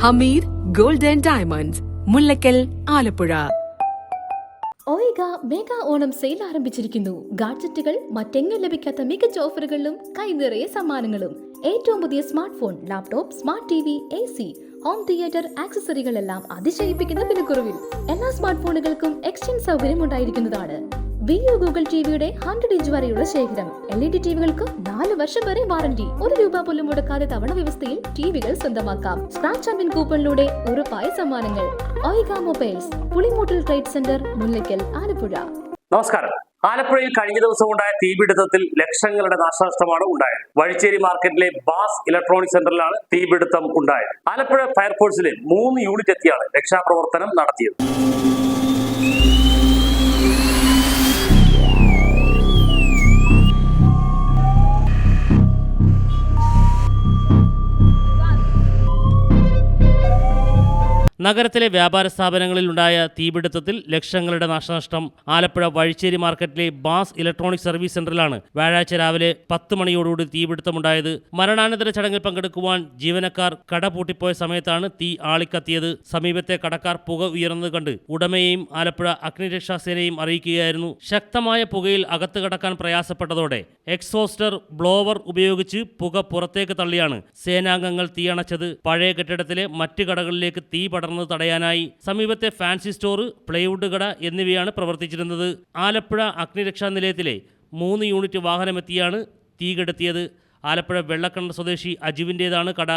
Hameer gold and diamonds, Mullakkal, Alappuzha. ഓയിഗ mega Onam sale ആരംഭിച്ചിരിക്കുന്നു. ഗാഡ്ജറ്റുകൾ മറ്റെങ്ങും ലഭിക്കാത്ത മികച്ച ഓഫറുകളിലും കൈനിറയെ സമ്മാനങ്ങളും. ഏറ്റവും പുതിയ smart phone, laptop, smart TV, AC, home theatre ആക്സസറികളെല്ലാം അതിശയിപ്പിക്കുന്ന വിലക്കുറവിൽ. എല്ലാ സ്മാർട്ട് ഫോണുകൾക്കും എക്സ്ചേഞ്ച് സൗകര്യം ഉണ്ടായിരിക്കുന്നതാണ്. Vivo Google TVയുടെ 100 ഇഞ്ച് വരെയുള്ള ശേഖരം. LED ടിവികൾക്ക് 4 വർഷം വരെ വാറന്റി. ₹1 പോലും മുടക്കാതെ തവണ വ്യവസ്ഥയിൽ ടിവികൾ സ്വന്തമാക്കാം. സ്ക്രാച്ച് ആൻഡ് വിൻ കൂപ്പണിലൂടെ ഉറപ്പായ സമ്മാനങ്ങൾ. ഓയിഗ മൊബൈൽസ്, പുളിമൂട്ടിൽ ട്രേഡ് സെന്റർ, മുല്ലക്കൽ, ആലപ്പുഴ. നമസ്കാരം. ആലപ്പുഴയിൽ കഴിഞ്ഞ ദിവസം ഉണ്ടായ തീപിടുത്തത്തിൽ ലക്ഷങ്ങളുടെ നാശനഷ്ടമാണ് ഉണ്ടായത്. വഴിച്ചേരി മാർക്കറ്റിലെ ബാസ് ഇലക്ട്രോണിക് സെന്ററിലാണ് തീപിടുത്തം ഉണ്ടായത്. ആലപ്പുഴ ഫയർഫോഴ്സിലെ 3 യൂണിറ്റ് എത്തിയാണ് രക്ഷാപ്രവർത്തനം നടത്തിയത്. നഗരത്തിലെ വ്യാപാര സ്ഥാപനങ്ങളിൽ ഉണ്ടായ തീപിടുത്തത്തിൽ ലക്ഷങ്ങളുടെ നാശനഷ്ടം. ആലപ്പുഴ വഴിച്ചേരി മാർക്കറ്റിലെ ബാസ് ഇലക്ട്രോണിക് സർവീസ് സെന്ററിലാണ് വ്യാഴാഴ്ച രാവിലെ 10 മണിയോടുകൂടി തീപിടുത്തമുണ്ടായത്. മരണാനന്തര ചടങ്ങിൽ പങ്കെടുക്കുവാൻ ജീവനക്കാർ കട പൂട്ടിപ്പോയ സമയത്താണ് തീ ആളിക്കത്തിയത്. സമീപത്തെ കടക്കാർ പുക ഉയർന്നത് കണ്ട് ഉടമയെയും ആലപ്പുഴ അഗ്നിരക്ഷാസേനയെയും അറിയിക്കുകയായിരുന്നു. ശക്തമായ പുകയിൽ അകത്ത് കടക്കാൻ പ്രയാസപ്പെട്ടതോടെ എക്സോസ്റ്റർ ബ്ലോവർ ഉപയോഗിച്ച് പുക പുറത്തേക്ക് തള്ളിയാണ് സേനാംഗങ്ങൾ തീയണച്ചത്. പഴയ കെട്ടിടത്തിലെ മറ്റ് കടകളിലേക്ക് തീ പടർന്നത് തടയാനായി സമീപത്തെ ഫാൻസി സ്റ്റോർ, പ്ലൈവുഡ് കട എന്നിവയാണ് പ്രവർത്തിച്ചിരുന്നത്. ആലപ്പുഴ അഗ്നിരക്ഷാ നിലയത്തിലെ 3 യൂണിറ്റ് വാഹനമെത്തിയാണ് തീ കെടുത്തിയത്. ആലപ്പുഴ വെള്ളക്കണ്ട സ്വദേശി അജുവിൻ്റേതാണ് കട.